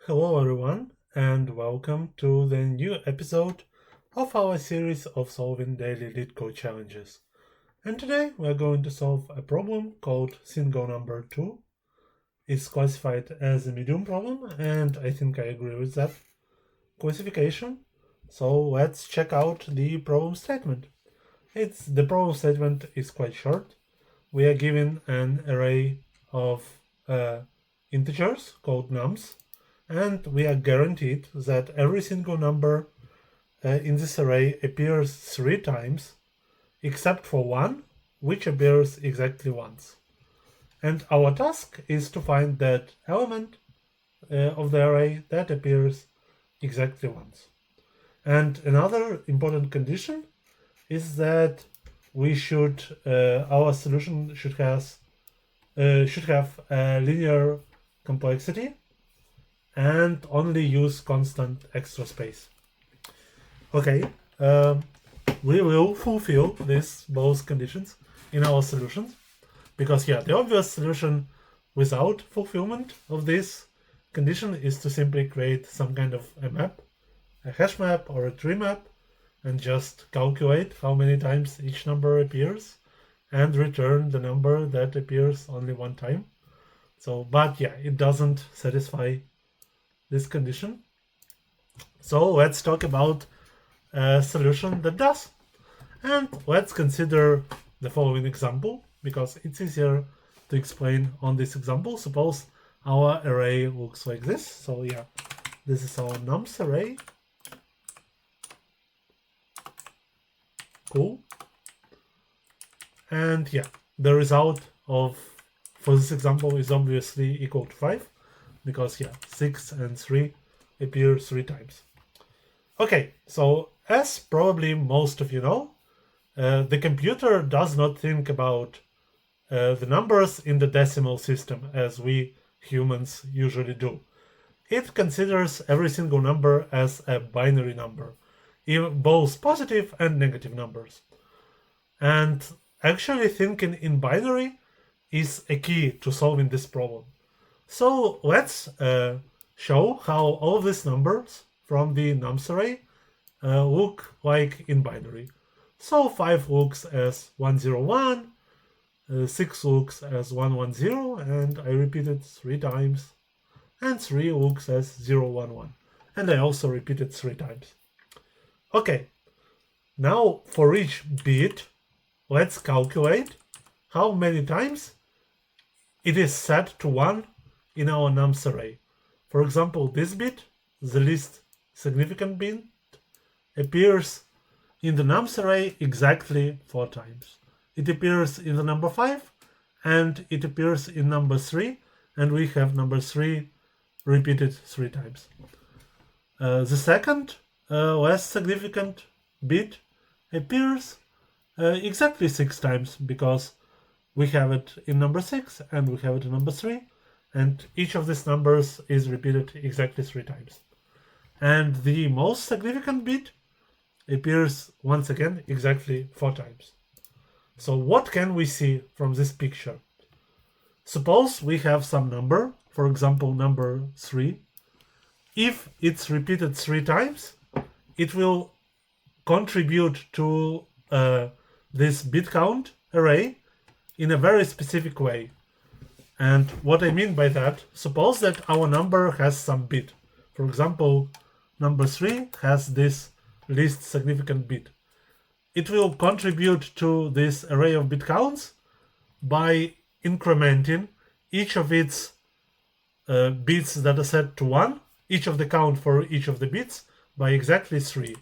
Hello everyone, and welcome to the new episode of our series of solving daily LeetCode challenges. And today we're going to solve a problem called single number 2. It's classified as a medium problem, and I think I agree with that classification. So let's check out the problem statement. The problem statement is quite short. We are given an array of integers called nums, and we are guaranteed that every single number in this array appears 3 times, except for one, which appears exactly once. And our task is to find that element of the array that appears exactly once. And another important condition is that our solution should have a linear complexity and only use constant extra space. Okay, we will fulfill both conditions in our solutions, because the obvious solution without fulfillment of this condition is to simply create some kind of a map, a hash map or a tree map, and just calculate how many times each number appears and return the number that appears only one time. But it doesn't satisfy this condition. So let's talk about a solution that does. And let's consider the following example, because it's easier to explain on this example. Suppose our array looks like this. So this is our nums array. Cool. And the result for this example is obviously equal to 5, because 6 and 3 appear 3 times. Okay, so as probably most of you know, the computer does not think about the numbers in the decimal system as we humans usually do. It considers every single number as a binary number, both positive and negative numbers. And actually thinking in binary is a key to solving this problem. So let's show how all of these numbers from the nums array look like in binary. So 5 looks as 101, 6 looks as 110, and I repeat it 3 times, and 3 looks as 011, and I also repeat it 3 times. Okay, now for each bit, let's calculate how many times it is set to 1 in our nums array. For example, this bit, the least significant bit, appears in the nums array exactly 4 times. It appears in the number 5, and it appears in number 3, and we have number 3 repeated 3 times. The second, less significant bit appears exactly 6 times, because we have it in number 6 and we have it in number 3, and each of these numbers is repeated exactly 3 times. And the most significant bit appears once again exactly 4 times. So what can we see from this picture? Suppose we have some number, for example number 3. If it's repeated 3 times, it will contribute to this bit count array in a very specific way. And what I mean by that, suppose that our number has some bit. For example, number 3 has this least significant bit. It will contribute to this array of bit counts by incrementing each of its bits that are set to 1, each of the count for each of the bits, by exactly 3.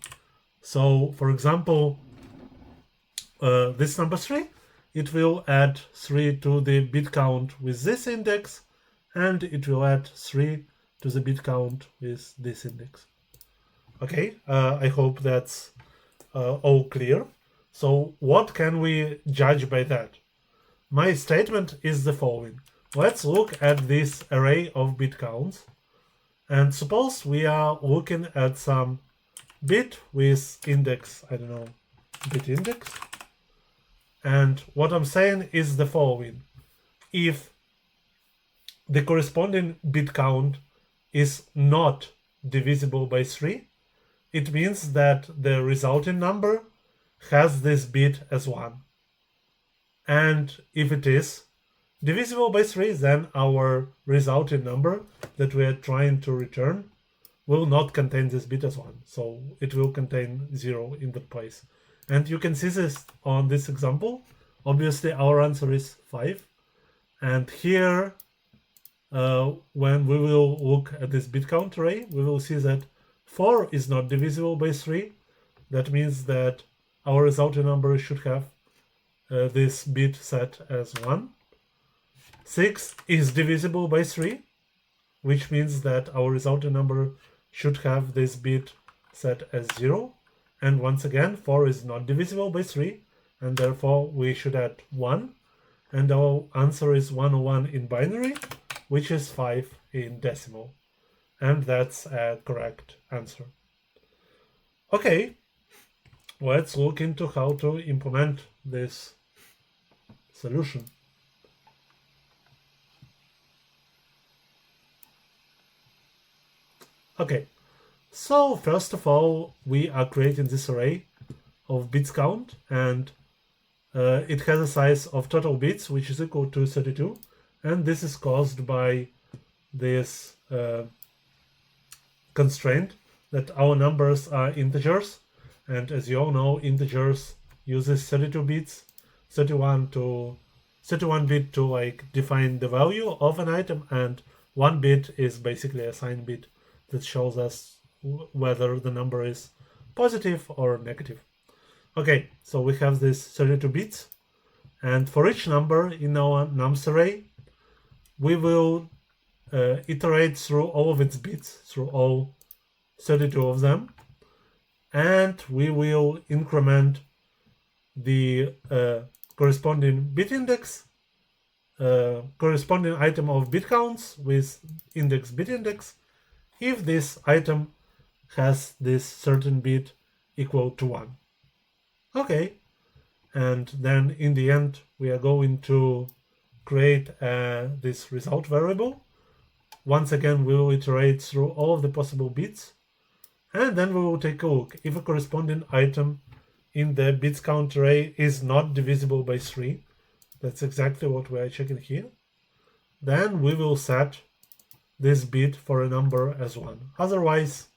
So, for example, this number 3, it will add 3 to the bit count with this index, and it will add 3 to the bit count with this index. Okay, I hope that's all clear. So what can we judge by that? My statement is the following. Let's look at this array of bit counts, and suppose we are looking at some bit with index, I don't know, bit index. And what I'm saying is the following. If the corresponding bit count is not divisible by 3, it means that the resulting number has this bit as 1. And if it is divisible by 3, then our resulting number that we are trying to return will not contain this bit as 1. So it will contain 0 in that place. And you can see this on this example. Obviously, our answer is 5. And here, when we will look at this bit count array, we will see that 4 is not divisible by 3. That means that our resulting number should have this bit set as 1. 6 is divisible by 3, which means that our resulting number should have this bit set as 0. And once again, 4 is not divisible by 3, and therefore we should add 1. And our answer is 101 in binary, which is 5 in decimal. And that's a correct answer. Okay, let's look into how to implement this solution. Okay, so first of all, we are creating this array of bits count, and it has a size of total bits, which is equal to 32. And this is caused by this constraint that our numbers are integers. And as you all know, integers uses 32 bits, 31 bit to like define the value of an item, and 1 bit is basically a sign bit that shows us whether the number is positive or negative. Okay, so we have this 32 bits, and for each number in our nums array, we will iterate through all of its bits, through all 32 of them, and we will increment the corresponding bit index, corresponding item of bit counts with index bit index, if this item has this certain bit equal to 1. Okay, and then in the end we are going to create this result variable. Once again, we will iterate through all of the possible bits, and then we will take a look. If a corresponding item in the bits count array is not divisible by 3, that's exactly what we are checking here, then we will set this bit for a number as 1. Otherwise,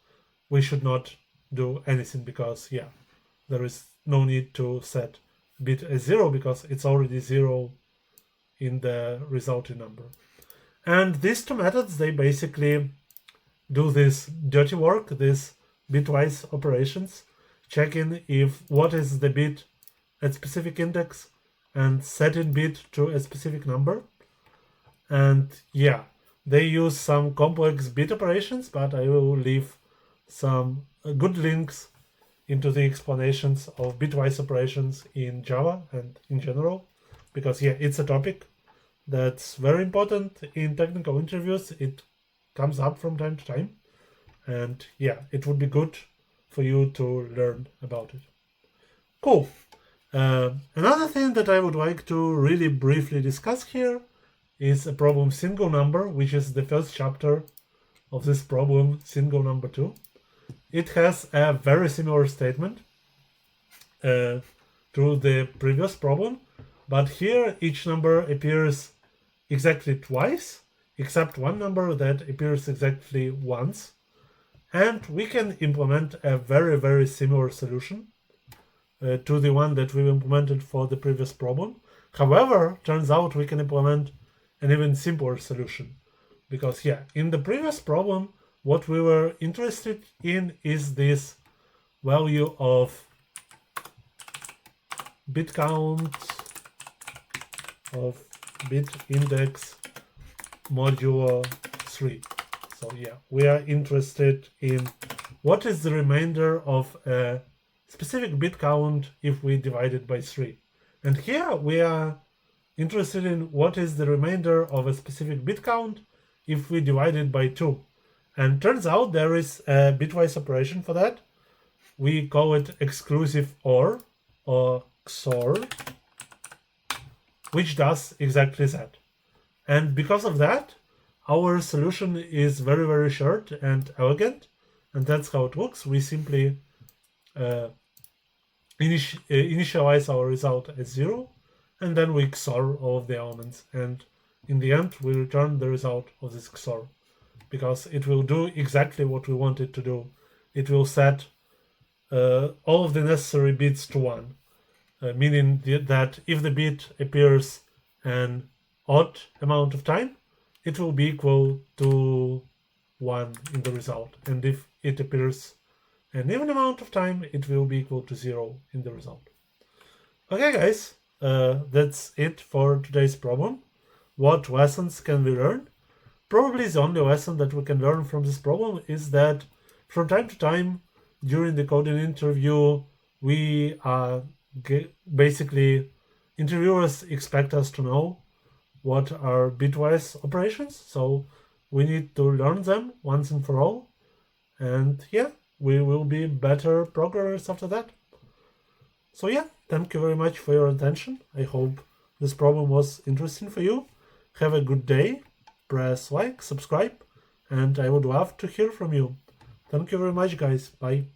we should not do anything, because there is no need to set bit as 0 because it's already 0 in the resulting number. And these two methods, they basically do this dirty work, this bitwise operations, checking if what is the bit at specific index and setting bit to a specific number. And they use some complex bit operations, but I will leave some good links into the explanations of bitwise operations in Java and in general, because it's a topic that's very important in technical interviews. It comes up from time to time, and it would be good for you to learn about it. Cool. Another thing that I would like to really briefly discuss here is a problem single number, which is the first chapter of this problem, single number 2. It has a very similar statement to the previous problem, but here each number appears exactly twice, except one number that appears exactly once. And we can implement a very, very similar solution to the one that we implemented for the previous problem. However, turns out we can implement an even simpler solution, because in the previous problem, what we were interested in is this value of bit count of bit index modulo 3. So we are interested in what is the remainder of a specific bit count if we divide it by 3. And here we are interested in what is the remainder of a specific bit count if we divide it by 2. And turns out there is a bitwise operation for that. We call it exclusive OR, or XOR, which does exactly that. And because of that, our solution is very, very short and elegant, and that's how it works. We simply initialize our result as 0, and then we XOR all of the elements, and in the end we return the result of this XOR, because it will do exactly what we want it to do. It will set all of the necessary bits to 1, meaning that if the bit appears an odd amount of time, it will be equal to 1 in the result, and if it appears an even amount of time, it will be equal to 0 in the result. Okay, guys, that's it for today's problem. What lessons can we learn? Probably the only lesson that we can learn from this problem is that from time to time during the coding interview, we basically interviewers expect us to know what are bitwise operations, so we need to learn them once and for all, and yeah, we will be better programmers after that. So yeah, thank you very much for your attention. I hope this problem was interesting for you. Have a good day. Press like, subscribe, and I would love to hear from you. Thank you very much, guys. Bye.